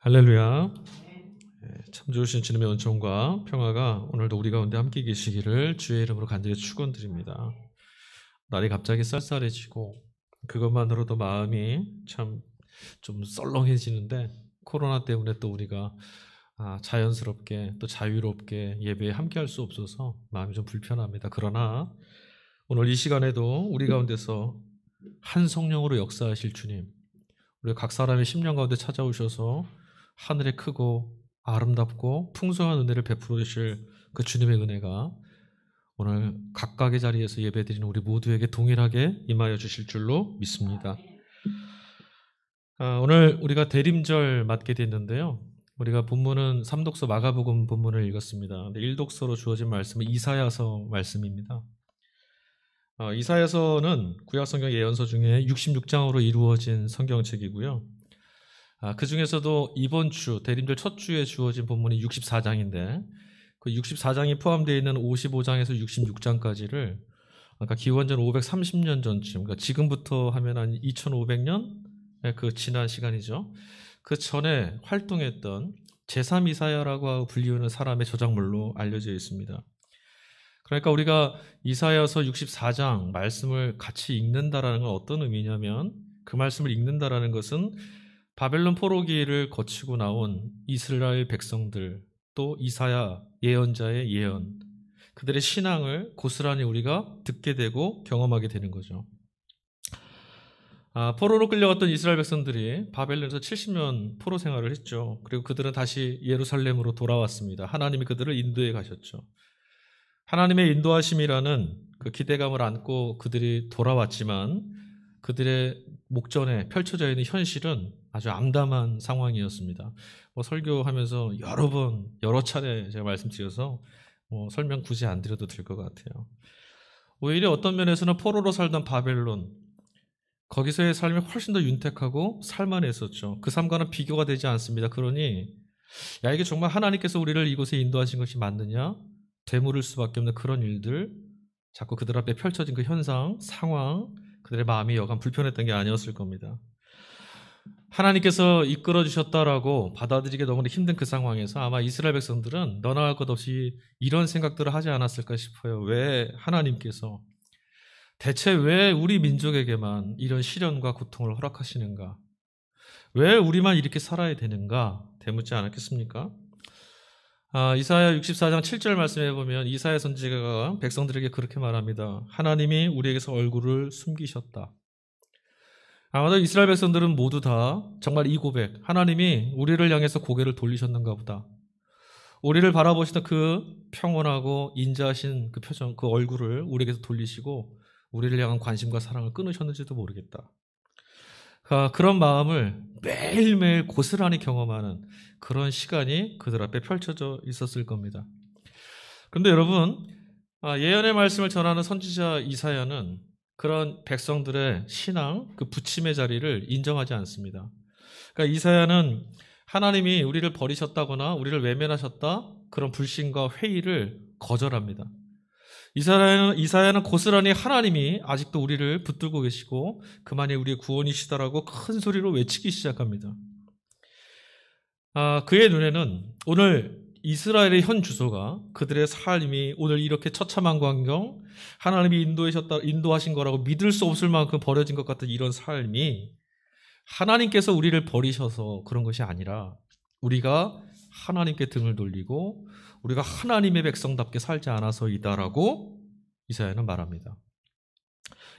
할렐루야. 참 좋으신 주님의 은총과 평화가 오늘도 우리 가운데 함께 계시기를 주의 이름으로 간절히 축원드립니다. 날이 갑자기 쌀쌀해지고 그것만으로도 마음이 참 좀 썰렁해지는데 코로나 때문에 또 우리가 자연스럽게 또 자유롭게 예배에 함께할 수 없어서 마음이 좀 불편합니다. 그러나 오늘 이 시간에도 우리 가운데서 한 성령으로 역사하실 주님, 우리 각 사람의 심령 가운데 찾아오셔서 하늘의 크고 아름답고 풍성한 은혜를 베풀어 주실 그 주님의 은혜가 오늘 각각의 자리에서 예배드리는 우리 모두에게 동일하게 임하여 주실 줄로 믿습니다. 오늘 우리가 대림절 맞게 됐는데요. 우리가 본문은 삼독서 마가복음 본문을 읽었습니다. 근데 일독서로 주어진 말씀은 이사야서 말씀입니다. 이사야서는 구약성경 예언서 중에 66장으로 이루어진 성경책이고요. 그 중에서도 이번 주 대림절 첫 주에 주어진 본문이 64장인데 그 64장이 포함되어 있는 55장에서 66장까지를 아까 기원전 530년 전쯤, 그러니까 지금부터 하면 한 2500년 그 지난 시간이죠. 그 전에 활동했던 제3이사야라고 불리우는 사람의 저작물로 알려져 있습니다. 그러니까 우리가 이사야서 64장 말씀을 같이 읽는다라는 건 어떤 의미냐면 그 말씀을 읽는다라는 것은 바벨론 포로기를 거치고 나온 이스라엘 백성들 또 이사야 예언자의 예언, 그들의 신앙을 고스란히 우리가 듣게 되고 경험하게 되는 거죠. 포로로 끌려갔던 이스라엘 백성들이 바벨론에서 70년 포로 생활을 했죠. 그리고 그들은 다시 예루살렘으로 돌아왔습니다. 하나님이 그들을 인도해 가셨죠. 하나님의 인도하심이라는 그 기대감을 안고 그들이 돌아왔지만 그들의 목전에 펼쳐져 있는 현실은 아주 암담한 상황이었습니다. 설교하면서 여러 차례 제가 말씀드려서 설명 굳이 안 드려도 될 것 같아요. 오히려 어떤 면에서는 포로로 살던 바벨론, 거기서의 삶이 훨씬 더 윤택하고 살만했었죠. 그 삶과는 비교가 되지 않습니다. 그러니 이게 정말 하나님께서 우리를 이곳에 인도하신 것이 맞느냐? 되물을 수밖에 없는 그런 일들, 자꾸 그들 앞에 펼쳐진 그 현상, 상황, 그들의 마음이 여간 불편했던 게 아니었을 겁니다. 하나님께서 이끌어 주셨다라고 받아들이기 너무나 힘든 그 상황에서 아마 이스라엘 백성들은 너나 할 것 없이 이런 생각들을 하지 않았을까 싶어요. 왜 하나님께서 대체 왜 우리 민족에게만 이런 시련과 고통을 허락하시는가? 왜 우리만 이렇게 살아야 되는가? 되묻지 않았겠습니까? 이사야 64장 7절 말씀해 보면 이사야 선지자가 백성들에게 그렇게 말합니다. 하나님이 우리에게서 얼굴을 숨기셨다. 아마도 이스라엘 백성들은 모두 다 정말 이 고백, 하나님이 우리를 향해서 고개를 돌리셨는가 보다. 우리를 바라보시던 그 평온하고 인자하신 그 표정, 그 얼굴을 우리에게서 돌리시고 우리를 향한 관심과 사랑을 끊으셨는지도 모르겠다. 그런 마음을 매일매일 고스란히 경험하는 그런 시간이 그들 앞에 펼쳐져 있었을 겁니다. 그런데 여러분, 예언의 말씀을 전하는 선지자 이사야는 그런 백성들의 신앙, 그 부침의 자리를 인정하지 않습니다. 그러니까 이사야는 하나님이 우리를 버리셨다거나 우리를 외면하셨다, 그런 불신과 회의를 거절합니다. 이사야는 고스란히 하나님이 아직도 우리를 붙들고 계시고 그만이 우리의 구원이시다라고 큰 소리로 외치기 시작합니다. 그의 눈에는 오늘 이스라엘의 현 주소가 그들의 삶이 오늘 이렇게 처참한 광경, 하나님이 인도하신 거라고 믿을 수 없을 만큼 버려진 것 같은 이런 삶이 하나님께서 우리를 버리셔서 그런 것이 아니라 우리가 하나님께 등을 돌리고 우리가 하나님의 백성답게 살지 않아서이다라고 이사야는 말합니다.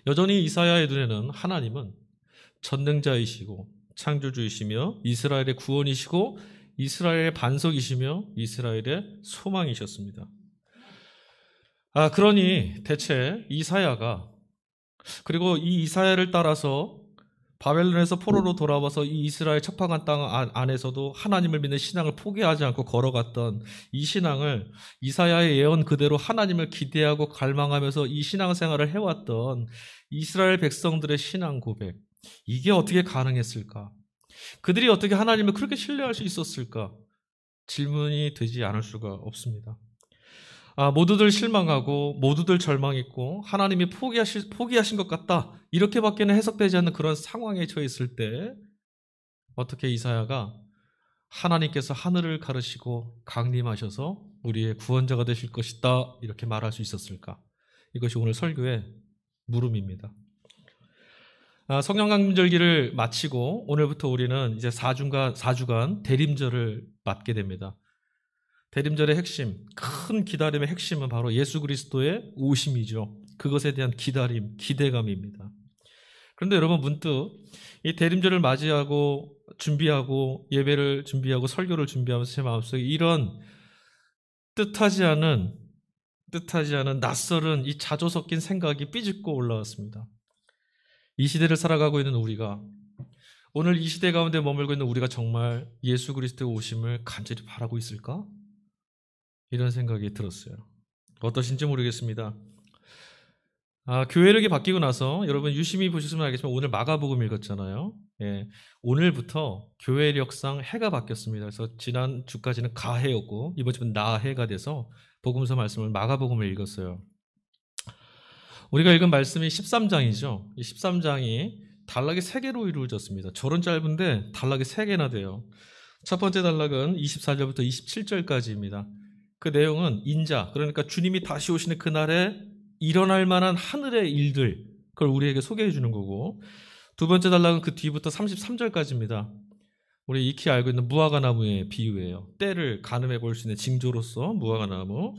여전히 이사야의 눈에는 하나님은 전능자이시고 창조주이시며 이스라엘의 구원이시고 이스라엘의 반석이시며 이스라엘의 소망이셨습니다. 그러니 대체 이사야가, 그리고 이 이사야를 따라서 바벨론에서 포로로 돌아와서 이 이스라엘 척박한 땅 안에서도 하나님을 믿는 신앙을 포기하지 않고 걸어갔던 이 신앙을, 이사야의 예언 그대로 하나님을 기대하고 갈망하면서 이 신앙생활을 해왔던 이스라엘 백성들의 신앙 고백, 이게 어떻게 가능했을까? 그들이 어떻게 하나님을 그렇게 신뢰할 수 있었을까? 질문이 되지 않을 수가 없습니다. 모두들 실망하고 모두들 절망했고 하나님이 포기하신 것 같다, 이렇게밖에는 해석되지 않는 그런 상황에 처해 있을 때 어떻게 이사야가 하나님께서 하늘을 가르시고 강림하셔서 우리의 구원자가 되실 것이다 이렇게 말할 수 있었을까? 이것이 오늘 설교의 물음입니다. 성령 강림절기를 마치고 오늘부터 우리는 이제 4주간 대림절을 맞게 됩니다. 대림절의 핵심, 큰 기다림의 핵심은 바로 예수 그리스도의 오심이죠. 그것에 대한 기다림, 기대감입니다. 그런데 여러분 문득 이 대림절을 맞이하고 준비하고 예배를 준비하고 설교를 준비하면서 제 마음속에 이런 뜻하지 않은 낯설은 이 자조 섞인 생각이 삐집고 올라왔습니다. 이 시대를 살아가고 있는 우리가, 오늘 이 시대 가운데 머물고 있는 우리가 정말 예수 그리스도의 오심을 간절히 바라고 있을까? 이런 생각이 들었어요. 어떠신지 모르겠습니다. 교회력이 바뀌고 나서 여러분 유심히 보셨으면 알겠지만 오늘 마가복음 읽었잖아요. 예, 오늘부터 교회력상 해가 바뀌었습니다. 그래서 지난 주까지는 가해였고 이번 주는 나해가 돼서 복음서 말씀을 마가복음을 읽었어요. 우리가 읽은 말씀이 13장이죠. 이 13장이 단락이 3개로 이루어졌습니다. 절은 짧은데 단락이 3개나 돼요. 첫 번째 단락은 24절부터 27절까지입니다. 그 내용은 인자, 그러니까 주님이 다시 오시는 그날에 일어날 만한 하늘의 일들, 그걸 우리에게 소개해 주는 거고, 두 번째 단락은 그 뒤부터 33절까지입니다. 우리 익히 알고 있는 무화과나무의 비유예요. 때를 가늠해 볼 수 있는 징조로서 무화과나무.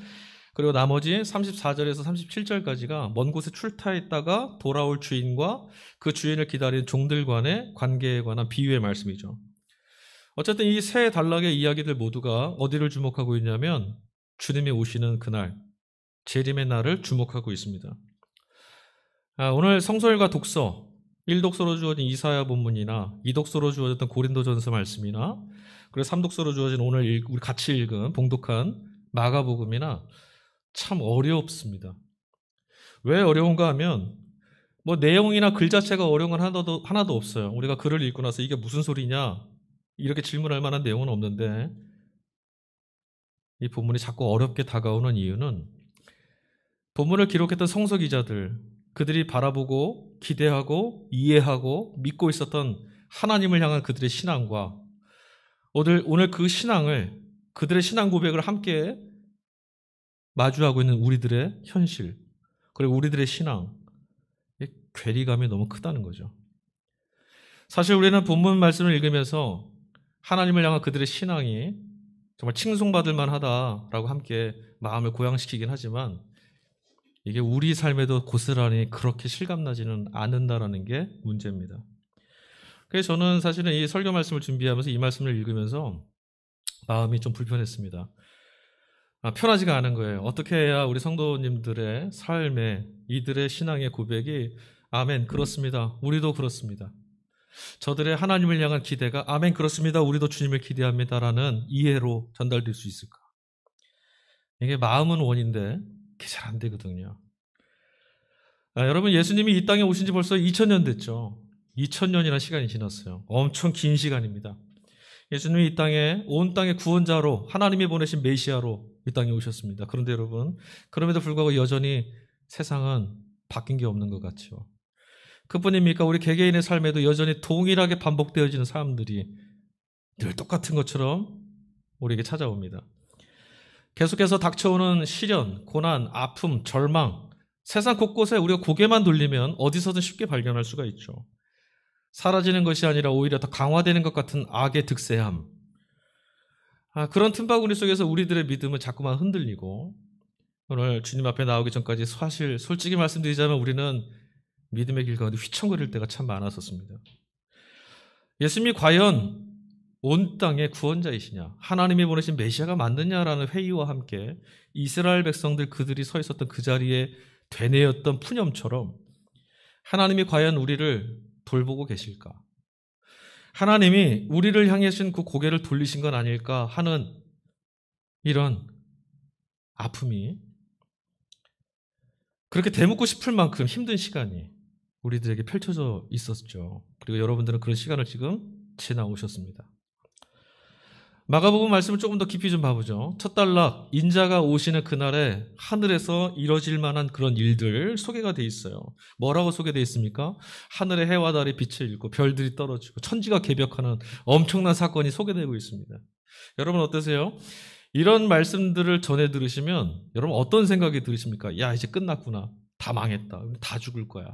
그리고 나머지 34절에서 37절까지가 먼 곳에 출타했다가 돌아올 주인과 그 주인을 기다리는 종들 간의 관계에 관한 비유의 말씀이죠. 어쨌든 이 세 단락의 이야기들 모두가 어디를 주목하고 있냐면 주님이 오시는 그날, 재림의 날을 주목하고 있습니다. 오늘 성서일과 독서, 1독서로 주어진 이사야 본문이나 2독서로 주어졌던 고린도전서 말씀이나 그리고 3독서로 주어진 오늘 우리 같이 읽은 봉독한 마가복음이나 참 어렵습니다. 왜 어려운가 하면 뭐 내용이나 글 자체가 어려운 건 하나도 없어요. 우리가 글을 읽고 나서 이게 무슨 소리냐 이렇게 질문할 만한 내용은 없는데 이 본문이 자꾸 어렵게 다가오는 이유는 본문을 기록했던 성서 기자들, 그들이 바라보고 기대하고 이해하고 믿고 있었던 하나님을 향한 그들의 신앙과 오늘 그 신앙을, 그들의 신앙 고백을 함께 마주하고 있는 우리들의 현실, 그리고 우리들의 신앙, 괴리감이 너무 크다는 거죠. 사실 우리는 본문 말씀을 읽으면서 하나님을 향한 그들의 신앙이 정말 칭송받을 만하다라고 함께 마음을 고양시키긴 하지만 이게 우리 삶에도 고스란히 그렇게 실감나지는 않는다라는 게 문제입니다. 그래서 저는 사실은 이 설교 말씀을 준비하면서 이 말씀을 읽으면서 마음이 좀 불편했습니다. 편하지가 않은 거예요. 어떻게 해야 우리 성도님들의 삶에 이들의 신앙의 고백이 아멘 그렇습니다. 우리도 그렇습니다. 저들의 하나님을 향한 기대가 아멘 그렇습니다. 우리도 주님을 기대합니다라는 이해로 전달될 수 있을까? 이게 마음은 원인데 그게 잘 안 되거든요. 여러분 예수님이 이 땅에 오신 지 벌써 2000년 됐죠. 2000년이라는 시간이 지났어요. 엄청 긴 시간입니다. 예수님이 이 땅에 온 땅의 구원자로 하나님이 보내신 메시아로 이 땅에 오셨습니다. 그런데 여러분 그럼에도 불구하고 여전히 세상은 바뀐 게 없는 것 같죠. 그뿐입니까? 우리 개개인의 삶에도 여전히 동일하게 반복되어지는 사람들이 늘 똑같은 것처럼 우리에게 찾아옵니다. 계속해서 닥쳐오는 시련, 고난, 아픔, 절망, 세상 곳곳에 우리가 고개만 돌리면 어디서든 쉽게 발견할 수가 있죠. 사라지는 것이 아니라 오히려 더 강화되는 것 같은 악의 득세함. 그런 틈바구니 속에서 우리들의 믿음은 자꾸만 흔들리고 오늘 주님 앞에 나오기 전까지 사실 솔직히 말씀드리자면 우리는 믿음의 길 가운데 휘청거릴 때가 참 많았었습니다. 예수님이 과연 온 땅의 구원자이시냐, 하나님이 보내신 메시아가 맞느냐라는 회의와 함께 이스라엘 백성들 그들이 서 있었던 그 자리에 되뇌었던 푸념처럼 하나님이 과연 우리를 돌보고 계실까? 하나님이 우리를 향하신 그 고개를 돌리신 건 아닐까 하는 이런 아픔이 그렇게 되묻고 싶을 만큼 힘든 시간이 우리들에게 펼쳐져 있었죠. 그리고 여러분들은 그런 시간을 지금 지나오셨습니다. 마가복음 말씀을 조금 더 깊이 좀 봐보죠. 첫 단락, 인자가 오시는 그날에 하늘에서 이뤄질 만한 그런 일들 소개가 돼 있어요. 뭐라고 소개되어 있습니까? 하늘에 해와 달이 빛을 잃고 별들이 떨어지고 천지가 개벽하는 엄청난 사건이 소개되고 있습니다. 여러분 어떠세요? 이런 말씀들을 전해 들으시면 여러분 어떤 생각이 들으십니까? 야, 이제 끝났구나. 다 망했다. 다 죽을 거야.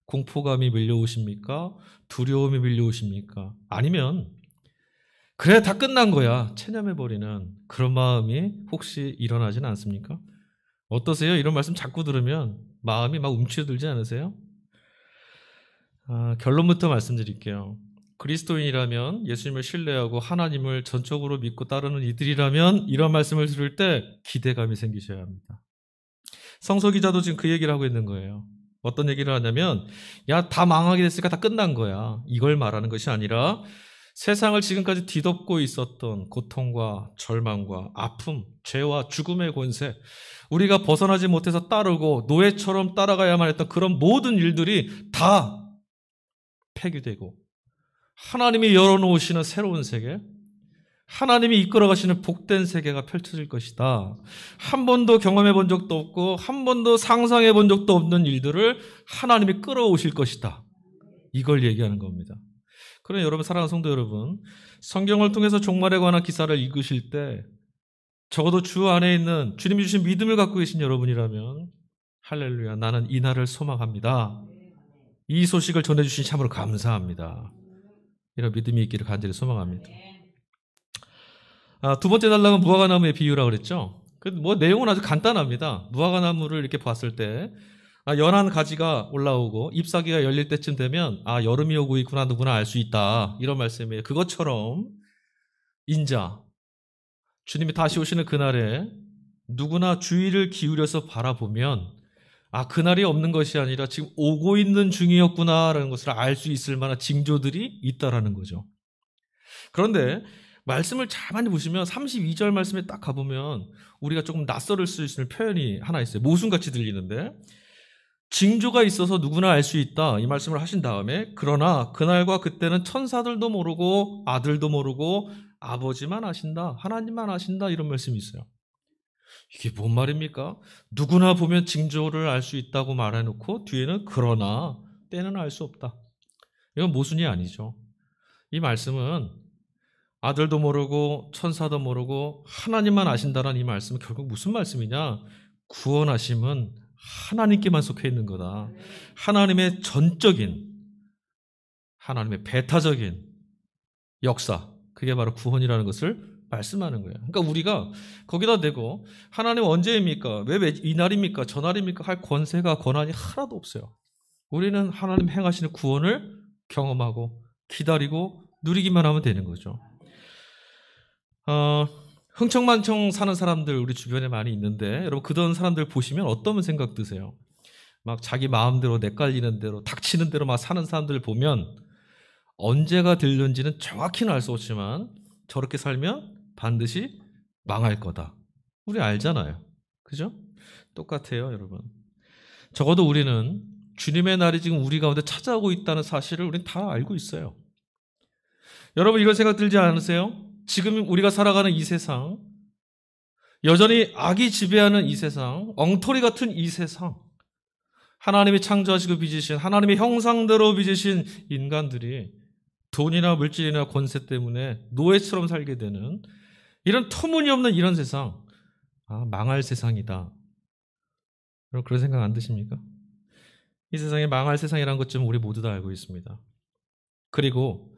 공포감이 밀려오십니까? 두려움이 밀려오십니까? 아니면 그래 다 끝난 거야. 체념해버리는 그런 마음이 혹시 일어나지는 않습니까? 어떠세요? 이런 말씀 자꾸 들으면 마음이 막 움츠러들지 않으세요? 결론부터 말씀드릴게요. 그리스도인이라면, 예수님을 신뢰하고 하나님을 전적으로 믿고 따르는 이들이라면 이런 말씀을 들을 때 기대감이 생기셔야 합니다. 성서 기자도 지금 그 얘기를 하고 있는 거예요. 어떤 얘기를 하냐면 야, 다 망하게 됐으니까 다 끝난 거야. 이걸 말하는 것이 아니라 세상을 지금까지 뒤덮고 있었던 고통과 절망과 아픔, 죄와 죽음의 권세, 우리가 벗어나지 못해서 따르고 노예처럼 따라가야만 했던 그런 모든 일들이 다 폐기되고 하나님이 열어놓으시는 새로운 세계, 하나님이 이끌어가시는 복된 세계가 펼쳐질 것이다. 한 번도 경험해 본 적도 없고 한 번도 상상해 본 적도 없는 일들을 하나님이 끌어오실 것이다. 이걸 얘기하는 겁니다. 그러나 여러분, 사랑하는 성도 여러분, 성경을 통해서 종말에 관한 기사를 읽으실 때 적어도 주 안에 있는 주님이 주신 믿음을 갖고 계신 여러분이라면 할렐루야, 나는 이 날을 소망합니다. 이 소식을 전해주신 참으로 감사합니다. 이런 믿음이 있기를 간절히 소망합니다. 두 번째 단락은 무화과나무의 비유라고 그랬죠. 내용은 아주 간단합니다. 무화과나무를 이렇게 봤을 때 연한 가지가 올라오고 잎사귀가 열릴 때쯤 되면 여름이 오고 있구나, 누구나 알 수 있다, 이런 말씀이에요. 그것처럼 인자, 주님이 다시 오시는 그날에 누구나 주의를 기울여서 바라보면 그날이 없는 것이 아니라 지금 오고 있는 중이었구나라는 것을 알 수 있을 만한 징조들이 있다라는 거죠. 그런데 말씀을 잘 많이 보시면 32절 말씀에 딱 가보면 우리가 조금 낯설을 수 있는 표현이 하나 있어요. 모순같이 들리는데, 징조가 있어서 누구나 알 수 있다, 이 말씀을 하신 다음에 그러나 그날과 그때는 천사들도 모르고 아들도 모르고 아버지만 아신다, 하나님만 아신다, 이런 말씀이 있어요. 이게 뭔 말입니까? 누구나 보면 징조를 알 수 있다고 말해놓고 뒤에는 그러나 때는 알 수 없다. 이건 모순이 아니죠. 이 말씀은 아들도 모르고 천사도 모르고 하나님만 아신다는 이 말씀은 결국 무슨 말씀이냐? 구원하심은 하나님께만 속해 있는 거다. 하나님의 전적인, 하나님의 배타적인 역사, 그게 바로 구원이라는 것을 말씀하는 거예요. 그러니까 우리가 거기다 대고 하나님 언제입니까? 왜 이 날입니까? 저 날입니까? 할 권세가, 권한이 하나도 없어요. 우리는 하나님 행하시는 구원을 경험하고 기다리고 누리기만 하면 되는 거죠. 흥청만청 사는 사람들 우리 주변에 많이 있는데, 여러분 그런 사람들 보시면 어떤 생각 드세요? 막 자기 마음대로 내깔리는 대로 닥치는 대로 막 사는 사람들 보면 언제가 들는지는 정확히는 알 수 없지만 저렇게 살면 반드시 망할 거다. 우리 알잖아요. 그죠? 똑같아요, 여러분. 적어도 우리는 주님의 날이 지금 우리 가운데 찾아오고 있다는 사실을 우리는 다 알고 있어요. 여러분 이런 생각 들지 않으세요? 지금 우리가 살아가는 이 세상, 여전히 악이 지배하는 이 세상, 엉터리 같은 이 세상, 하나님이 창조하시고 빚으신, 하나님의 형상대로 빚으신 인간들이 돈이나 물질이나 권세 때문에 노예처럼 살게 되는 이런 터무니없는 이런 세상, 망할 세상이다. 여러분 그런 생각 안 드십니까? 이 세상이 망할 세상이라는 것 좀 우리 모두 다 알고 있습니다. 그리고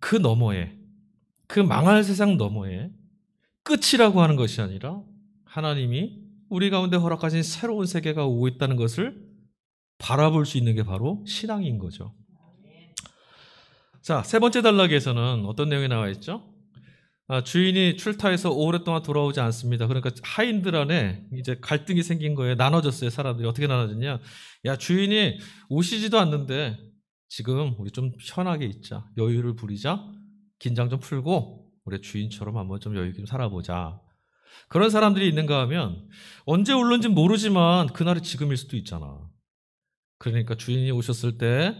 그 너머에, 그 망할 세상 너머에 끝이라고 하는 것이 아니라 하나님이 우리 가운데 허락하신 새로운 세계가 오고 있다는 것을 바라볼 수 있는 게 바로 신앙인 거죠. 자, 세 번째 단락에서는 어떤 내용이 나와 있죠? 주인이 출타해서 오랫동안 돌아오지 않습니다. 그러니까 하인들 안에 이제 갈등이 생긴 거예요. 나눠졌어요. 사람들이 어떻게 나눠졌냐? 야, 주인이 오시지도 않는데 지금 우리 좀 편하게 있자, 여유를 부리자, 긴장 좀 풀고 우리 주인처럼 한번 좀 여유 있게 살아보자. 그런 사람들이 있는가 하면 언제 올는지 모르지만 그날이 지금일 수도 있잖아. 그러니까 주인이 오셨을 때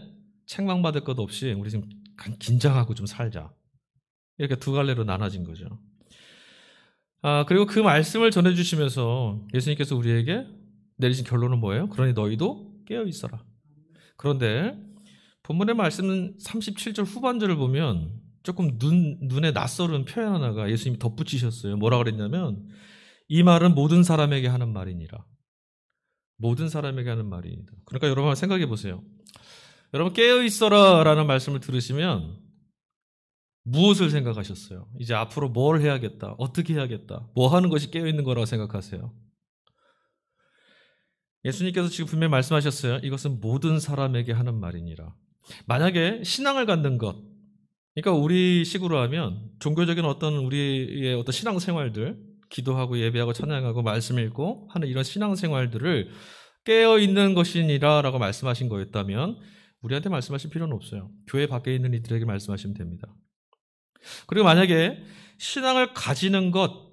책망받을 것 없이 우리 지금 긴장하고 좀 살자. 이렇게 두 갈래로 나눠진 거죠. 그리고 그 말씀을 전해주시면서 예수님께서 우리에게 내리신 결론은 뭐예요? 그러니 너희도 깨어 있어라. 그런데 본문의 말씀은 37절 후반절을 보면 조금 눈에 낯설은 표현 하나가 예수님이 덧붙이셨어요. 뭐라 그랬냐면 이 말은 모든 사람에게 하는 말이니라. 모든 사람에게 하는 말이니다. 그러니까 여러분 한번 생각해 보세요. 여러분 깨어 있어라 라는 말씀을 들으시면 무엇을 생각하셨어요? 이제 앞으로 뭘 해야겠다, 어떻게 해야겠다, 뭐 하는 것이 깨어 있는 거라고 생각하세요? 예수님께서 지금 분명히 말씀하셨어요. 이것은 모든 사람에게 하는 말이니라. 만약에 신앙을 갖는 것, 그러니까 우리 식으로 하면 종교적인 어떤 우리의 어떤 신앙생활들, 기도하고 예배하고 찬양하고 말씀 읽고 하는 이런 신앙생활들을 깨어 있는 것이니라 라고 말씀하신 거였다면 우리한테 말씀하실 필요는 없어요. 교회 밖에 있는 이들에게 말씀하시면 됩니다. 그리고 만약에 신앙을 가지는 것,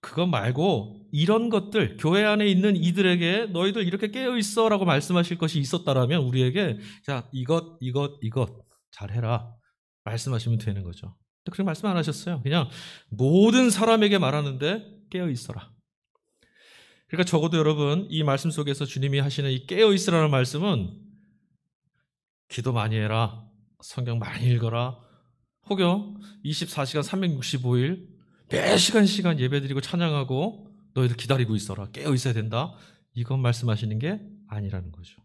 그것 말고 이런 것들, 교회 안에 있는 이들에게 너희들 이렇게 깨어있어 라고 말씀하실 것이 있었다라면 우리에게 자, 이것 잘해라 말씀하시면 되는 거죠. 그렇게 말씀 안 하셨어요. 그냥 모든 사람에게 말하는데 깨어있어라. 그러니까 적어도 여러분 이 말씀 속에서 주님이 하시는 이 깨어있으라는 말씀은 기도 많이 해라, 성경 많이 읽어라, 혹여 24시간 365일 매 시간 예배드리고 찬양하고 너희들 기다리고 있어라, 깨어 있어야 된다, 이건 말씀하시는 게 아니라는 거죠.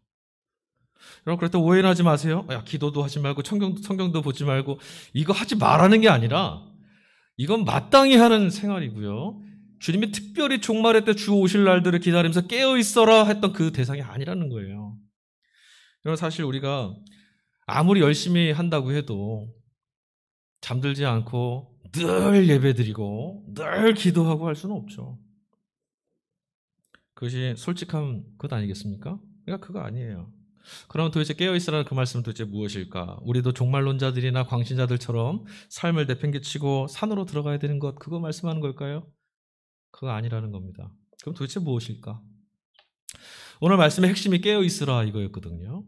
여러분 그럴 때 오해는 하지 마세요. 야, 기도도 하지 말고 성경도 보지 말고 이거 하지 말라는 게 아니라 이건 마땅히 하는 생활이고요. 주님이 특별히 종말의 때 주 오실 날들을 기다리면서 깨어 있어라 했던 그 대상이 아니라는 거예요. 여러분 사실 우리가 아무리 열심히 한다고 해도 잠들지 않고 늘 예배드리고 늘 기도하고 할 수는 없죠. 그것이 솔직한 것 아니겠습니까? 그러니까 그거 아니에요. 그럼 도대체 깨어있으라는 그 말씀은 도대체 무엇일까? 우리도 종말론자들이나 광신자들처럼 삶을 내팽개치고 산으로 들어가야 되는 것, 그거 말씀하는 걸까요? 그거 아니라는 겁니다. 그럼 도대체 무엇일까? 오늘 말씀의 핵심이 깨어있으라 이거였거든요.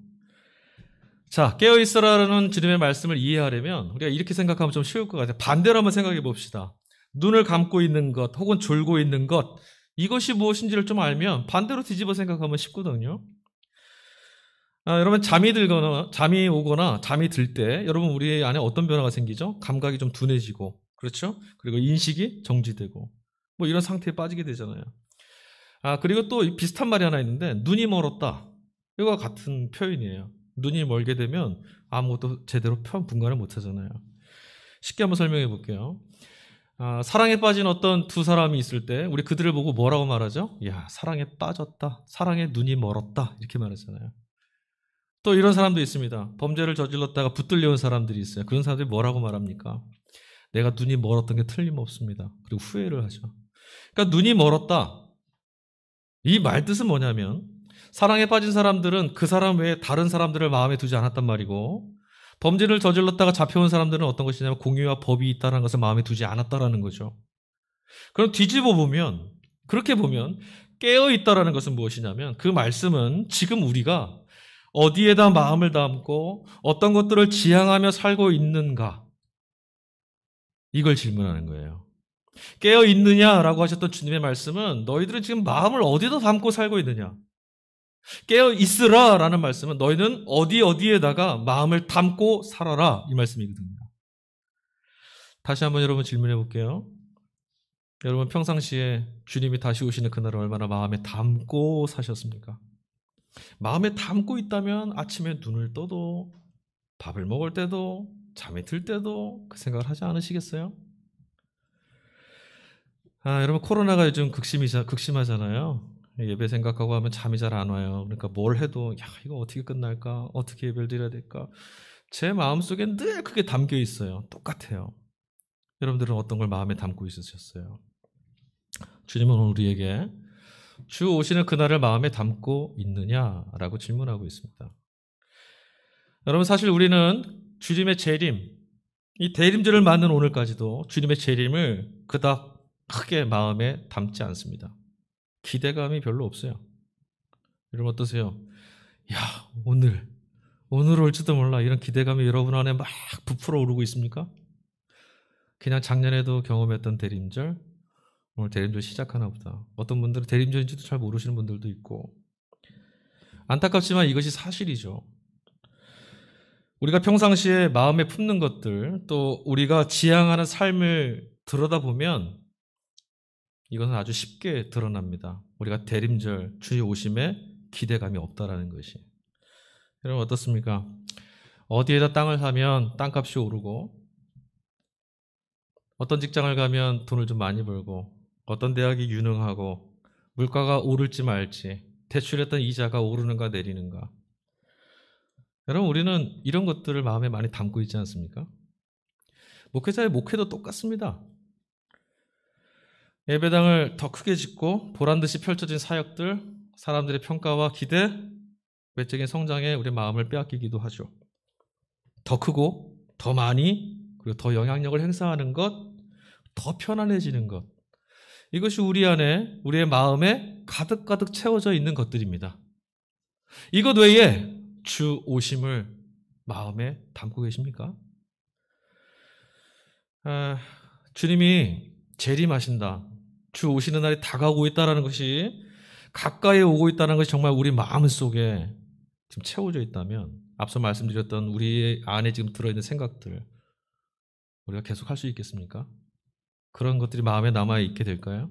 자, 깨어있으라는 주님의 말씀을 이해하려면 우리가 이렇게 생각하면 좀 쉬울 것 같아요. 반대로 한번 생각해 봅시다. 눈을 감고 있는 것 혹은 졸고 있는 것, 이것이 무엇인지를 좀 알면 반대로 뒤집어 생각하면 쉽거든요. 여러분 잠이 오거나 잠이 들 때 여러분 우리 안에 어떤 변화가 생기죠? 감각이 좀 둔해지고, 그렇죠? 그리고 인식이 정지되고 뭐 이런 상태에 빠지게 되잖아요. 그리고 또 비슷한 말이 하나 있는데 눈이 멀었다, 이거와 같은 표현이에요. 눈이 멀게 되면 아무것도 제대로 분간을 못 하잖아요. 쉽게 한번 설명해 볼게요. 사랑에 빠진 어떤 두 사람이 있을 때 우리 그들을 보고 뭐라고 말하죠? 야, 사랑에 빠졌다, 사랑에 눈이 멀었다, 이렇게 말하잖아요. 또 이런 사람도 있습니다. 범죄를 저질렀다가 붙들려온 사람들이 있어요. 그런 사람들이 뭐라고 말합니까? 내가 눈이 멀었던 게 틀림없습니다. 그리고 후회를 하죠. 그러니까 눈이 멀었다, 이 말 뜻은 뭐냐면 사랑에 빠진 사람들은 그 사람 외에 다른 사람들을 마음에 두지 않았단 말이고, 범죄를 저질렀다가 잡혀온 사람들은 어떤 것이냐면 공의와 법이 있다는 것을 마음에 두지 않았다라는 거죠. 그럼 뒤집어 보면, 그렇게 보면 깨어있다라는 것은 무엇이냐면 그 말씀은 지금 우리가 어디에다 마음을 담고 어떤 것들을 지향하며 살고 있는가, 이걸 질문하는 거예요. 깨어 있느냐라고 하셨던 주님의 말씀은 너희들은 지금 마음을 어디다 담고 살고 있느냐, 깨어 있으라라는 말씀은 너희는 어디에다가 마음을 담고 살아라, 이 말씀이거든요. 다시 한번 여러분 질문해 볼게요. 여러분 평상시에 주님이 다시 오시는 그날을 얼마나 마음에 담고 사셨습니까? 마음에 담고 있다면 아침에 눈을 떠도, 밥을 먹을 때도, 잠이 들 때도 그 생각을 하지 않으시겠어요? 여러분 코로나가 요즘 극심하잖아요. 예배 생각하고 하면 잠이 잘 안 와요. 그러니까 뭘 해도 야, 이거 어떻게 끝날까? 어떻게 예배를 드려야 될까? 제 마음속에 늘 그게 담겨 있어요. 똑같아요. 여러분들은 어떤 걸 마음에 담고 있으셨어요? 주님은 오늘 우리에게 주 오시는 그날을 마음에 담고 있느냐라고 질문하고 있습니다. 여러분 사실 우리는 주님의 재림, 이 대림절을 맞는 오늘까지도 주님의 재림을 그닥 크게 마음에 담지 않습니다. 기대감이 별로 없어요. 여러분 어떠세요? 야, 오늘 올지도 몰라, 이런 기대감이 여러분 안에 막 부풀어 오르고 있습니까? 그냥 작년에도 경험했던 대림절, 오늘 대림절 시작하나 보다. 어떤 분들은 대림절인지도 잘 모르시는 분들도 있고, 안타깝지만 이것이 사실이죠. 우리가 평상시에 마음에 품는 것들, 또 우리가 지향하는 삶을 들여다보면 이것은 아주 쉽게 드러납니다. 우리가 대림절, 주의 오심에 기대감이 없다라는 것이. 여러분 어떻습니까? 어디에다 땅을 사면 땅값이 오르고, 어떤 직장을 가면 돈을 좀 많이 벌고, 어떤 대학이 유능하고, 물가가 오를지 말지, 대출했던 이자가 오르는가 내리는가. 여러분 우리는 이런 것들을 마음에 많이 담고 있지 않습니까? 목회자의 목회도 똑같습니다. 예배당을 더 크게 짓고 보란듯이 펼쳐진 사역들, 사람들의 평가와 기대, 외적인 성장에 우리의 마음을 빼앗기기도 하죠. 더 크고 더 많이, 그리고 더 영향력을 행사하는 것, 더 편안해지는 것, 이것이 우리 안에, 우리의 마음에 가득가득 채워져 있는 것들입니다. 이것 외에 주 오심을 마음에 담고 계십니까? 주님이 재림하신다, 주 오시는 날이 다가오고 있다는 것이, 가까이 오고 있다는 것이 정말 우리 마음속에 지금 채워져 있다면, 앞서 말씀드렸던 우리 안에 지금 들어있는 생각들, 우리가 계속 할 수 있겠습니까? 그런 것들이 마음에 남아있게 될까요?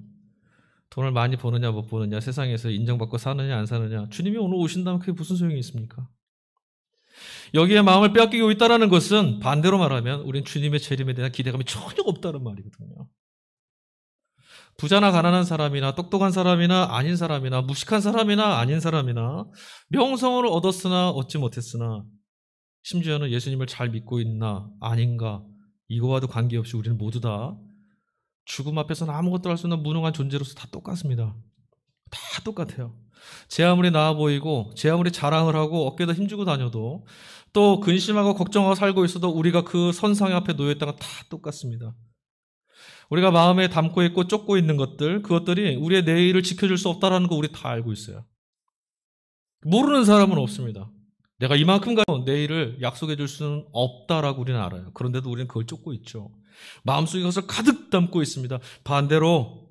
돈을 많이 버느냐 못 버느냐, 세상에서 인정받고 사느냐 안 사느냐, 주님이 오늘 오신다면 그게 무슨 소용이 있습니까? 여기에 마음을 빼앗기고 있다는 것은 반대로 말하면 우린 주님의 재림에 대한 기대감이 전혀 없다는 말이거든요. 부자나 가난한 사람이나 똑똑한 사람이나 아닌 사람이나 무식한 사람이나 아닌 사람이나 명성을 얻었으나 얻지 못했으나 심지어는 예수님을 잘 믿고 있나 아닌가, 이거와도 관계없이 우리는 모두 다 죽음 앞에서는 아무것도 할 수 없는 무능한 존재로서 다 똑같습니다. 다 똑같아요. 제 아무리 나아 보이고 제 아무리 자랑을 하고 어깨에다 힘주고 다녀도, 또 근심하고 걱정하고 살고 있어도 우리가 그 선상 앞에 놓여있다가 다 똑같습니다. 우리가 마음에 담고 있고 쫓고 있는 것들, 그것들이 우리의 내일을 지켜줄 수 없다는 거 우리 다 알고 있어요. 모르는 사람은 없습니다. 내가 이만큼 가면 내일을 약속해 줄 수는 없다라고 우리는 알아요. 그런데도 우리는 그걸 쫓고 있죠. 마음속에 그것을 가득 담고 있습니다. 반대로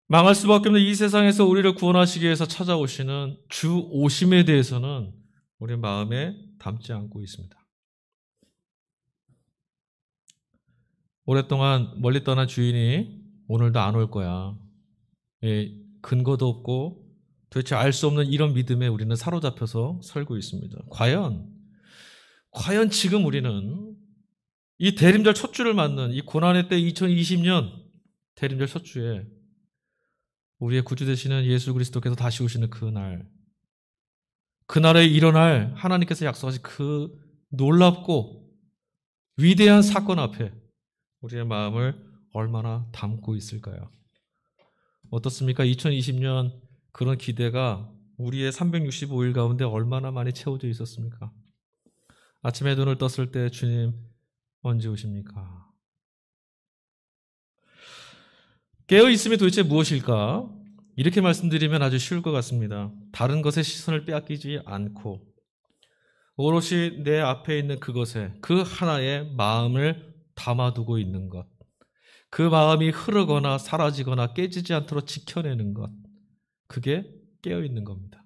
망할 수밖에 없는 이 세상에서 우리를 구원하시기 위해서 찾아오시는 주 오심에 대해서는 우리 마음에 담지 않고 있습니다. 오랫동안 멀리 떠난 주인이 오늘도 안 올 거야, 근거도 없고 도대체 알 수 없는 이런 믿음에 우리는 사로잡혀서 살고 있습니다. 과연 지금 우리는 이 대림절 첫 주를 맞는 이 고난의 때 2020년 대림절 첫 주에 우리의 구주 되시는 예수 그리스도께서 다시 오시는 그날에 일어날 하나님께서 약속하신 그 놀랍고 위대한 사건 앞에 우리의 마음을 얼마나 담고 있을까요? 어떻습니까? 2020년 그런 기대가 우리의 365일 가운데 얼마나 많이 채워져 있었습니까? 아침에 눈을 떴을 때 주님 언제 오십니까? 깨어있음이 도대체 무엇일까? 이렇게 말씀드리면 아주 쉬울 것 같습니다. 다른 것에 시선을 빼앗기지 않고 오롯이 내 앞에 있는 그것에, 그 하나에 마음을 담아두고 있는 것, 그 마음이 흐르거나 사라지거나 깨지지 않도록 지켜내는 것, 그게 깨어있는 겁니다.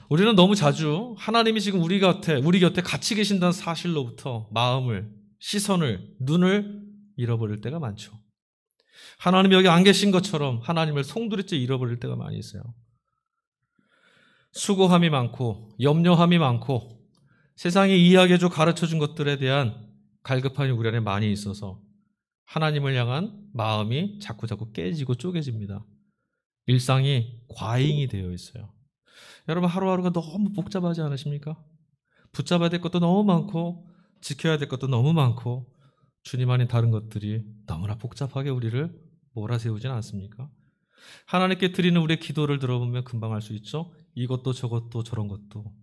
우리는 너무 자주 하나님이 지금 우리 곁에 같이 계신다는 사실로부터 마음을, 시선을, 눈을 잃어버릴 때가 많죠. 하나님이 여기 안 계신 것처럼 하나님을 송두리째 잃어버릴 때가 많이 있어요. 수고함이 많고 염려함이 많고 세상이 이야기해줘 가르쳐준 것들에 대한 갈급함이 우리 안에 많이 있어서 하나님을 향한 마음이 자꾸 깨지고 쪼개집니다. 일상이 과잉이 되어 있어요. 여러분 하루하루가 너무 복잡하지 않으십니까? 붙잡아야 될 것도 너무 많고 지켜야 될 것도 너무 많고 주님 아닌 다른 것들이 너무나 복잡하게 우리를 몰아세우지는 않습니까? 하나님께 드리는 우리의 기도를 들어보면 금방 알 수 있죠. 이것도 저것도 저런 것도.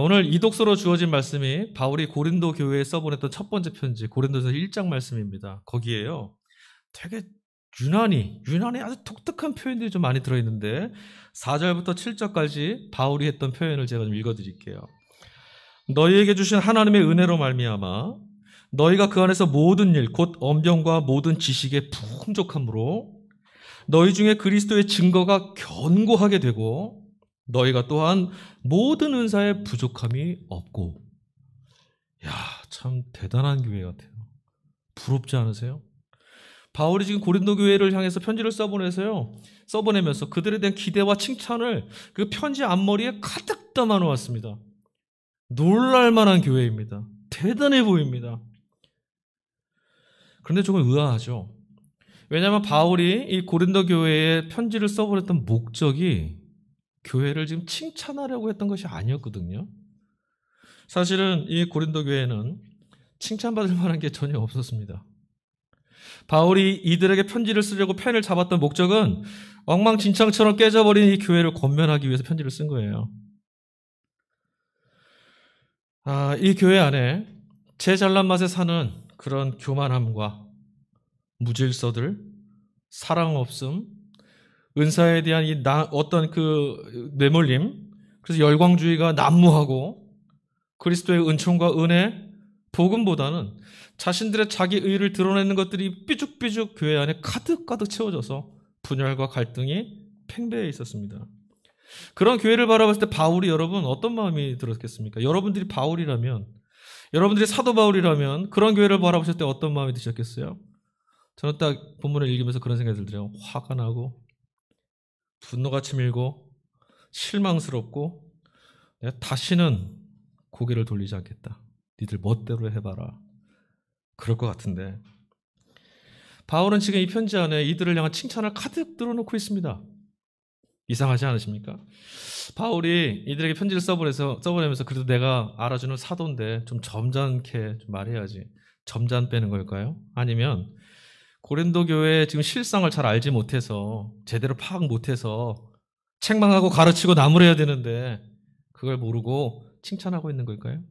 오늘 이 독서로 주어진 말씀이 바울이 고린도 교회에 써보냈던 첫 번째 편지 고린도서 1장 말씀입니다. 거기에요 되게 유난히 아주 독특한 표현들이 좀 많이 들어있는데 4절부터 7절까지 바울이 했던 표현을 제가 좀 읽어드릴게요. 너희에게 주신 하나님의 은혜로 말미암아 너희가 그 안에서 모든 일 곧 엄정과 모든 지식에 풍족함으로 너희 중에 그리스도의 증거가 견고하게 되고 너희가 또한 모든 은사에 부족함이 없고. 야, 참 대단한 교회 같아요. 부럽지 않으세요? 바울이 지금 고린도 교회를 향해서 편지를 써보내면서 그들에 대한 기대와 칭찬을 그 편지 앞머리에 가득 담아 놓았습니다. 놀랄만한 교회입니다. 대단해 보입니다. 그런데 조금 의아하죠. 왜냐하면 바울이 이 고린도 교회에 편지를 써보냈던 목적이 교회를 지금 칭찬하려고 했던 것이 아니었거든요. 사실은 이 고린도 교회는 칭찬받을 만한 게 전혀 없었습니다. 바울이 이들에게 편지를 쓰려고 펜을 잡았던 목적은 엉망진창처럼 깨져버린 이 교회를 권면하기 위해서 편지를 쓴 거예요. 이 교회 안에 제 잘난 맛에 사는 그런 교만함과 무질서들, 사랑 없음, 은사에 대한 어떤 그 내몰림, 그래서 열광주의가 난무하고 그리스도의 은총과 은혜, 복음보다는 자신들의 자기 의를 드러내는 것들이 삐죽삐죽 교회 안에 가득가득 채워져서 분열과 갈등이 팽배해 있었습니다. 그런 교회를 바라봤을 때 바울이 여러분 어떤 마음이 들었겠습니까? 여러분들이 바울이라면, 여러분들이 사도 바울이라면 그런 교회를 바라보실 때 어떤 마음이 드셨겠어요? 저는 딱 본문을 읽으면서 그런 생각이 들더라고요. 화가 나고 분노가 치밀고 실망스럽고 내가 다시는 고개를 돌리지 않겠다. 니들 멋대로 해봐라. 그럴 것 같은데 바울은 지금 이 편지 안에 이들을 향한 칭찬을 가득 들어놓고 있습니다. 이상하지 않으십니까? 바울이 이들에게 편지를 써보내면서 그래도 내가 알아주는 사도인데 좀 점잖게 좀 말해야지. 점잖 빼는 걸까요? 아니면 고린도 교회의 지금 실상을 잘 알지 못해서 제대로 파악 못해서 책망하고 가르치고 나무래야 되는데 그걸 모르고 칭찬하고 있는 걸까요?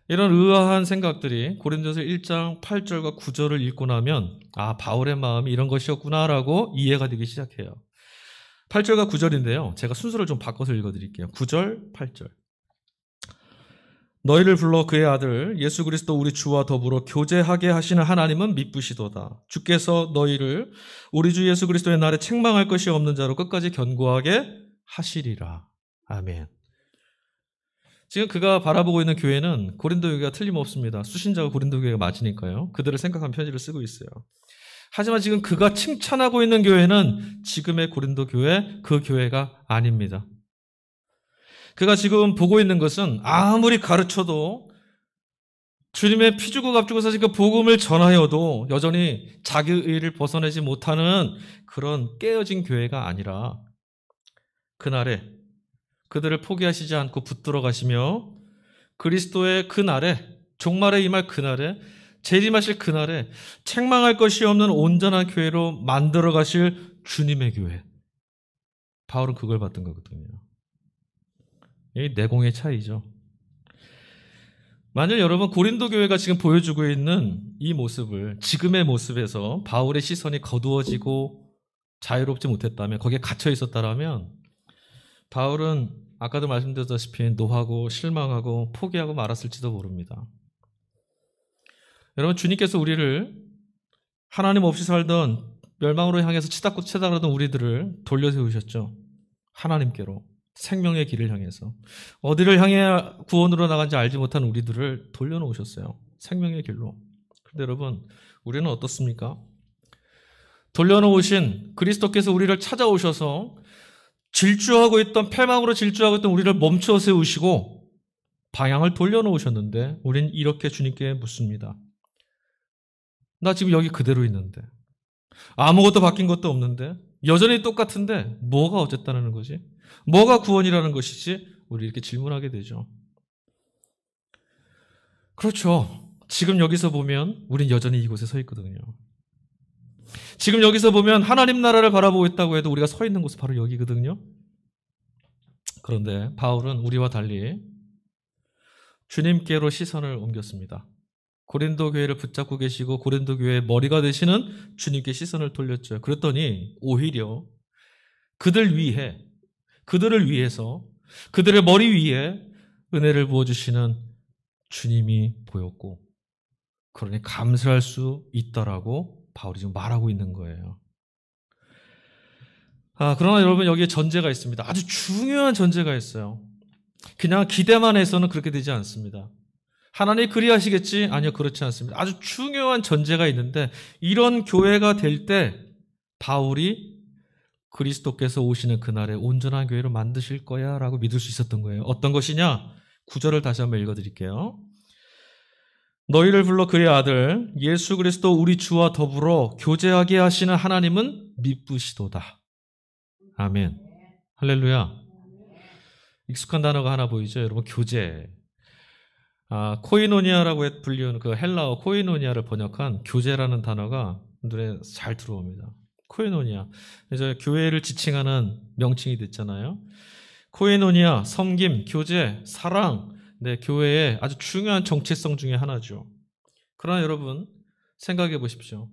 이런 의아한 생각들이 고린도서 1장 8절과 9절을 읽고 나면 바울의 마음이 이런 것이었구나라고 이해가 되기 시작해요. 8절과 9절인데요. 제가 순서를 좀 바꿔서 읽어드릴게요. 9절, 8절. 너희를 불러 그의 아들 예수 그리스도 우리 주와 더불어 교제하게 하시는 하나님은 미쁘시도다. 주께서 너희를 우리 주 예수 그리스도의 날에 책망할 것이 없는 자로 끝까지 견고하게 하시리라. 아멘. 지금 그가 바라보고 있는 교회는 고린도 교회가 틀림없습니다. 수신자가 고린도 교회가 맞으니까요. 그들을 생각한 편지를 쓰고 있어요. 하지만 지금 그가 칭찬하고 있는 교회는 지금의 고린도 교회, 그 교회가 아닙니다. 그가 지금 보고 있는 것은 아무리 가르쳐도 주님의 피 주고 값 주고 사신 그 복음을 전하여도 여전히 자기 의를 벗어내지 못하는 그런 깨어진 교회가 아니라 그날에 그들을 포기하시지 않고 붙들어 가시며 그리스도의 그날에 종말에 임할 그날에 재림하실 그날에 책망할 것이 없는 온전한 교회로 만들어 가실 주님의 교회. 바울은 그걸 봤던 거거든요. 이 내공의 차이죠. 만일 여러분 고린도 교회가 지금 보여주고 있는 이 모습을 지금의 모습에서 바울의 시선이 거두어지고 자유롭지 못했다면 거기에 갇혀 있었다면 바울은 아까도 말씀드렸다시피 노하고 실망하고 포기하고 말았을지도 모릅니다. 여러분 주님께서 우리를 하나님 없이 살던 멸망으로 향해서 치닫고 채달하던 우리들을 돌려세우셨죠. 하나님께로 생명의 길을 향해서 어디를 향해 구원으로 나간지 알지 못한 우리들을 돌려놓으셨어요. 생명의 길로. 그런데 여러분 우리는 어떻습니까? 돌려놓으신 그리스도께서 우리를 찾아오셔서 질주하고 있던 패망으로 질주하고 있던 우리를 멈춰 세우시고 방향을 돌려놓으셨는데 우린 이렇게 주님께 묻습니다. 나 지금 여기 그대로 있는데 아무것도 바뀐 것도 없는데 여전히 똑같은데 뭐가 어쨌다는 거지? 뭐가 구원이라는 것이지? 우리 이렇게 질문하게 되죠. 그렇죠. 지금 여기서 보면 우린 여전히 이곳에 서 있거든요. 지금 여기서 보면 하나님 나라를 바라보고 있다고 해도 우리가 서 있는 곳은 바로 여기거든요. 그런데 바울은 우리와 달리 주님께로 시선을 옮겼습니다. 고린도 교회를 붙잡고 계시고 고린도 교회의 머리가 되시는 주님께 시선을 돌렸죠. 그랬더니 오히려 그들을 위해서 그들의 머리 위에 은혜를 부어주시는 주님이 보였고, 그러니 감사할 수 있다라고 바울이 지금 말하고 있는 거예요. 그러나 여러분, 여기에 전제가 있습니다. 아주 중요한 전제가 있어요. 그냥 기대만 해서는 그렇게 되지 않습니다. 하나님이 그리하시겠지? 아니요, 그렇지 않습니다. 아주 중요한 전제가 있는데, 이런 교회가 될 때 바울이 그리스도께서 오시는 그날에 온전한 교회를 만드실 거야 라고 믿을 수 있었던 거예요. 어떤 것이냐? 9절을 다시 한번 읽어드릴게요. 너희를 불러 그의 아들 예수 그리스도 우리 주와 더불어 교제하게 하시는 하나님은 미쁘시도다. 아멘. 할렐루야. 익숙한 단어가 하나 보이죠? 여러분, 교제. 코이노니아라고 불리는 그 헬라어 코이노니아를 번역한 교제라는 단어가 눈에 잘 들어옵니다. 코이노니아. 이제 교회를 지칭하는 명칭이 됐잖아요. 코이노니아, 섬김, 교제, 사랑, 교회의 아주 중요한 정체성 중에 하나죠. 그러나 여러분, 생각해 보십시오.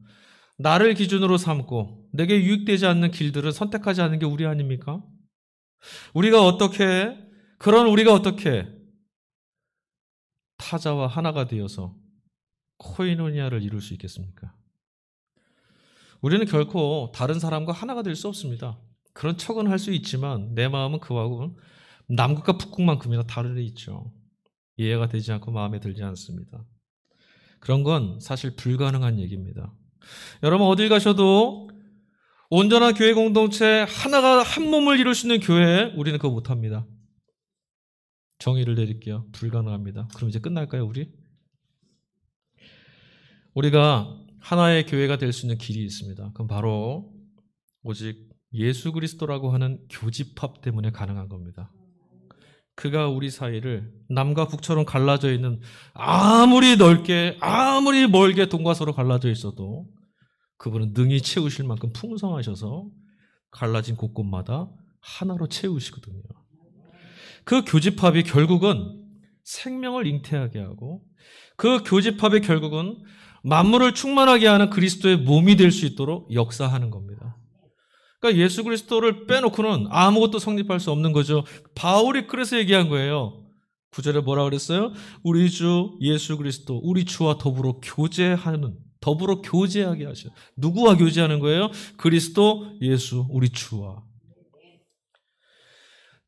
나를 기준으로 삼고 내게 유익되지 않는 길들을 선택하지 않는 게 우리 아닙니까? 우리가 어떻게, 그런 우리가 어떻게 타자와 하나가 되어서 코이노니아를 이룰 수 있겠습니까? 우리는 결코 다른 사람과 하나가 될 수 없습니다. 그런 척은 할 수 있지만 내 마음은 그와는 남극과 북극만큼이나 다르게 있죠. 이해가 되지 않고 마음에 들지 않습니다. 그런 건 사실 불가능한 얘기입니다. 여러분, 어딜 가셔도 온전한 교회 공동체 하나가 한 몸을 이룰 수 있는 교회, 우리는 그거 못합니다. 정의를 내릴게요. 불가능합니다. 그럼 이제 끝날까요, 우리? 우리가 하나의 교회가 될 수 있는 길이 있습니다. 그럼 바로 오직 예수 그리스도라고 하는 교집합 때문에 가능한 겁니다. 그가 우리 사이를 남과 북처럼 갈라져 있는, 아무리 넓게 아무리 멀게 동과 서로 갈라져 있어도 그분은 능히 채우실 만큼 풍성하셔서 갈라진 곳곳마다 하나로 채우시거든요. 그 교집합이 결국은 생명을 잉태하게 하고, 그 교집합의 결국은 만물을 충만하게 하는 그리스도의 몸이 될 수 있도록 역사하는 겁니다. 그러니까 예수 그리스도를 빼놓고는 아무것도 성립할 수 없는 거죠. 바울이 그래서 얘기한 거예요. 9절에 뭐라 그랬어요? 우리 주 예수 그리스도 우리 주와 더불어 교제하게 하셔. 누구와 교제하는 거예요? 그리스도 예수 우리 주와.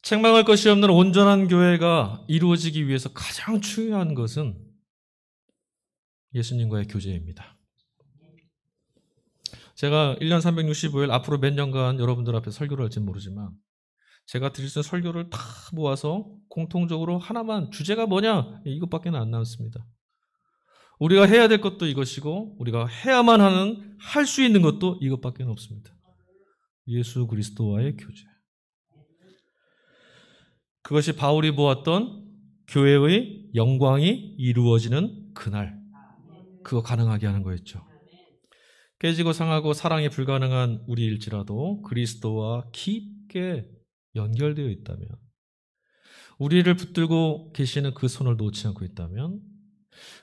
책망할 것이 없는 온전한 교회가 이루어지기 위해서 가장 중요한 것은 예수님과의 교제입니다. 제가 1년 365일 앞으로 몇 년간 여러분들 앞에 설교를 할지는 모르지만 제가 드릴 수 있는 설교를 다 모아서 공통적으로 하나만, 주제가 뭐냐? 이것밖에 안 남습니다. 우리가 해야 될 것도 이것이고 우리가 해야만 하는, 할 수 있는 것도 이것밖에 없습니다. 예수 그리스도와의 교제. 그것이 바울이 보았던 교회의 영광이 이루어지는 그날, 그거 가능하게 하는 거였죠. 깨지고 상하고 사랑이 불가능한 우리일지라도 그리스도와 깊게 연결되어 있다면, 우리를 붙들고 계시는 그 손을 놓지 않고 있다면,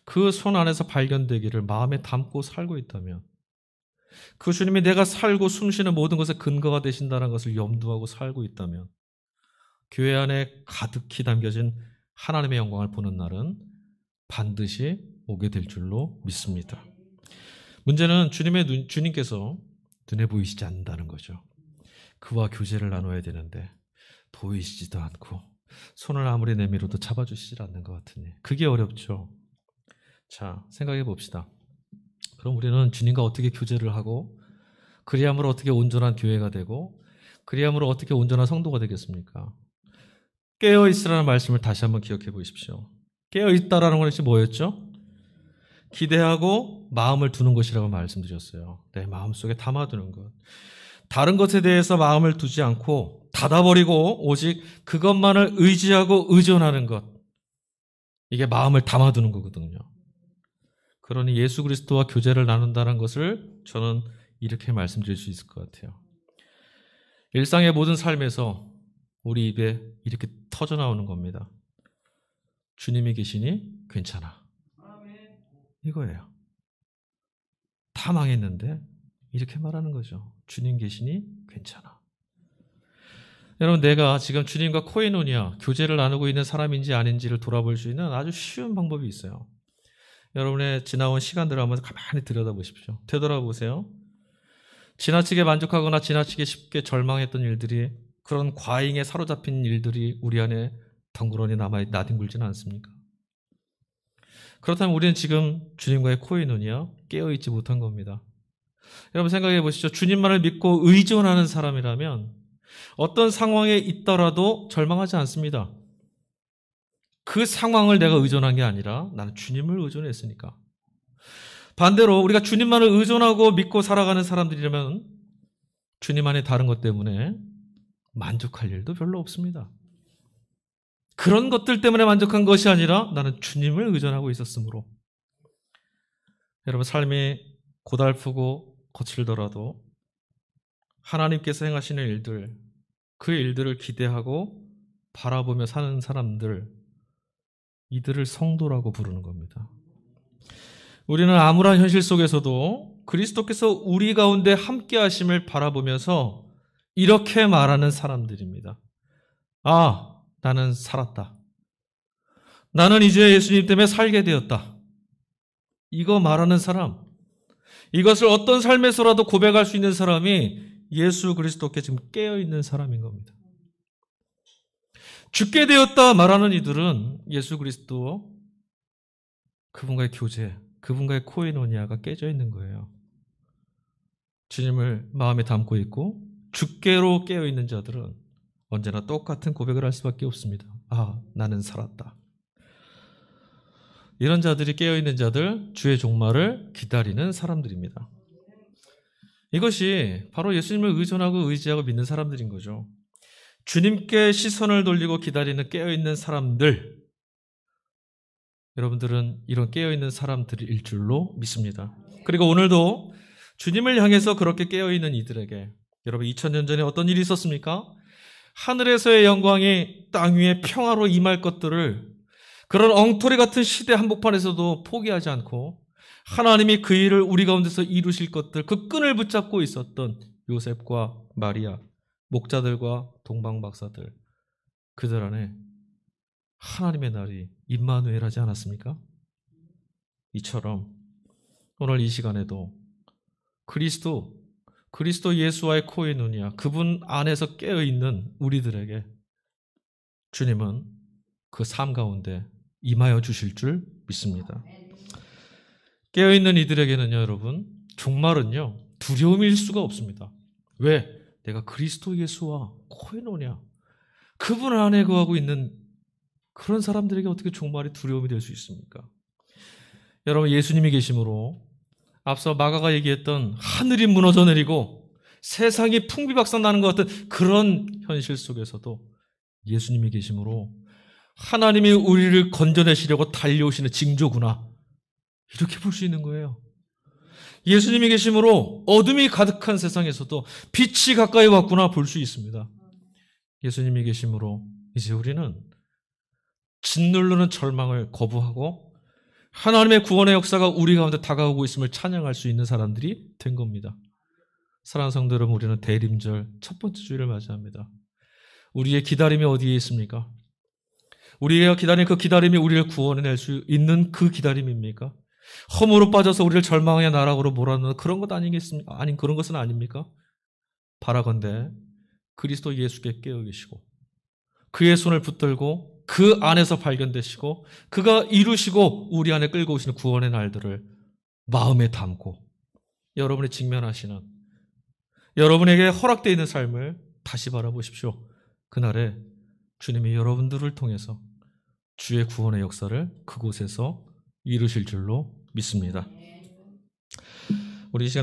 그 손 안에서 발견되기를 마음에 담고 살고 있다면, 그 주님이 내가 살고 숨쉬는 모든 것의 근거가 되신다는 것을 염두하고 살고 있다면, 교회 안에 가득히 담겨진 하나님의 영광을 보는 날은 반드시 오게 될 줄로 믿습니다. 문제는 주님께서 눈에 보이시지 않는다는 거죠. 그와 교제를 나눠야 되는데 보이시지도 않고 손을 아무리 내밀어도 잡아주시지 않는 것 같으니 그게 어렵죠. 자, 생각해 봅시다. 그럼 우리는 주님과 어떻게 교제를 하고, 그리함으로 어떻게 온전한 교회가 되고, 그리함으로 어떻게 온전한 성도가 되겠습니까? 깨어있으라는 말씀을 다시 한번 기억해 보십시오. 깨어있다라는 것이 뭐였죠? 기대하고 마음을 두는 것이라고 말씀드렸어요. 내 마음속에 담아두는 것. 다른 것에 대해서 마음을 두지 않고 닫아버리고 오직 그것만을 의지하고 의존하는 것. 이게 마음을 담아두는 거거든요. 그러니 예수 그리스도와 교제를 나눈다는 것을 저는 이렇게 말씀드릴 수 있을 것 같아요. 일상의 모든 삶에서 우리 입에 이렇게 터져나오는 겁니다. 주님이 계시니 괜찮아. 이거예요. 다 망했는데 이렇게 말하는 거죠. 주님 계시니 괜찮아. 여러분, 내가 지금 주님과 코이노니아, 교제를 나누고 있는 사람인지 아닌지를 돌아볼 수 있는 아주 쉬운 방법이 있어요. 여러분의 지나온 시간들을 한번 가만히 들여다보십시오. 되돌아보세요. 지나치게 만족하거나 지나치게 쉽게 절망했던 일들이, 그런 과잉에 사로잡힌 일들이 우리 안에 덩그러니 나뒹굴지는 않습니까? 그렇다면 우리는 지금 주님과의 코이노니아, 깨어있지 못한 겁니다. 여러분 생각해 보시죠. 주님만을 믿고 의존하는 사람이라면 어떤 상황에 있더라도 절망하지 않습니다. 그 상황을 내가 의존한 게 아니라 나는 주님을 의존했으니까. 반대로 우리가 주님만을 의존하고 믿고 살아가는 사람들이라면 주님 안에 다른 것 때문에 만족할 일도 별로 없습니다. 그런 것들 때문에 만족한 것이 아니라 나는 주님을 의존하고 있었으므로. 여러분, 삶이 고달프고 거칠더라도 하나님께서 행하시는 일들, 그 일들을 기대하고 바라보며 사는 사람들, 이들을 성도라고 부르는 겁니다. 우리는 암울한 현실 속에서도 그리스도께서 우리 가운데 함께 하심을 바라보면서 이렇게 말하는 사람들입니다. 아, 나는 살았다. 나는 이제 예수님 때문에 살게 되었다. 이거 말하는 사람, 이것을 어떤 삶에서라도 고백할 수 있는 사람이 예수 그리스도께 지금 깨어있는 사람인 겁니다. 죽게 되었다 말하는 이들은 예수 그리스도, 그분과의 교제, 그분과의 코이노니아가 깨져 있는 거예요. 주님을 마음에 담고 있고 죽게로 깨어있는 자들은 언제나 똑같은 고백을 할 수밖에 없습니다. 아, 나는 살았다. 이런 자들이 깨어있는 자들, 주의 종말을 기다리는 사람들입니다. 이것이 바로 예수님을 의존하고 의지하고 믿는 사람들인 거죠. 주님께 시선을 돌리고 기다리는 깨어있는 사람들, 여러분들은 이런 깨어있는 사람들일 줄로 믿습니다. 그리고 오늘도 주님을 향해서 그렇게 깨어있는 이들에게, 여러분 2000년 전에 어떤 일이 있었습니까? 하늘에서의 영광이 땅 위에 평화로 임할 것들을 그런 엉터리 같은 시대 한복판에서도 포기하지 않고 하나님이 그 일을 우리 가운데서 이루실 것들, 그 끈을 붙잡고 있었던 요셉과 마리아, 목자들과 동방박사들, 그들 안에 하나님의 날이 임마누엘 하지 않았습니까? 이처럼 오늘 이 시간에도 그리스도 예수와의 코이노니아, 그분 안에서 깨어있는 우리들에게 주님은 그 삶 가운데 임하여 주실 줄 믿습니다. 깨어있는 이들에게는요, 여러분, 종말은요, 두려움일 수가 없습니다. 왜? 내가 그리스도 예수와 코이노니아, 그분 안에 거하고 있는 그런 사람들에게 어떻게 종말이 두려움이 될 수 있습니까? 여러분, 예수님이 계심으로 앞서 마가가 얘기했던 하늘이 무너져 내리고 세상이 풍비박산나는 것 같은 그런 현실 속에서도 예수님이 계심으로 하나님이 우리를 건져내시려고 달려오시는 징조구나, 이렇게 볼 수 있는 거예요. 예수님이 계심으로 어둠이 가득한 세상에서도 빛이 가까이 왔구나 볼 수 있습니다. 예수님이 계심으로 이제 우리는 짓누르는 절망을 거부하고 하나님의 구원의 역사가 우리 가운데 다가오고 있음을 찬양할 수 있는 사람들이 된 겁니다. 사랑하는 성도 여러분, 우리는 대림절 첫 번째 주일을 맞이합니다. 우리의 기다림이 어디에 있습니까? 우리가 기다리는 그 기다림이 우리를 구원해낼 수 있는 그 기다림입니까? 허무로 빠져서 우리를 절망의 나락으로 몰아넣는 그런 것 아니겠습니까? 아니, 그런 것은 아닙니까? 바라건대 그리스도 예수께 깨어 계시고 그의 손을 붙들고 그 안에서 발견되시고 그가 이루시고 우리 안에 끌고 오시는 구원의 날들을 마음에 담고 여러분이 직면하시는, 여러분에게 허락되어 있는 삶을 다시 바라보십시오. 그날에 주님이 여러분들을 통해서 주의 구원의 역사를 그곳에서 이루실 줄로 믿습니다. 우리 이 시간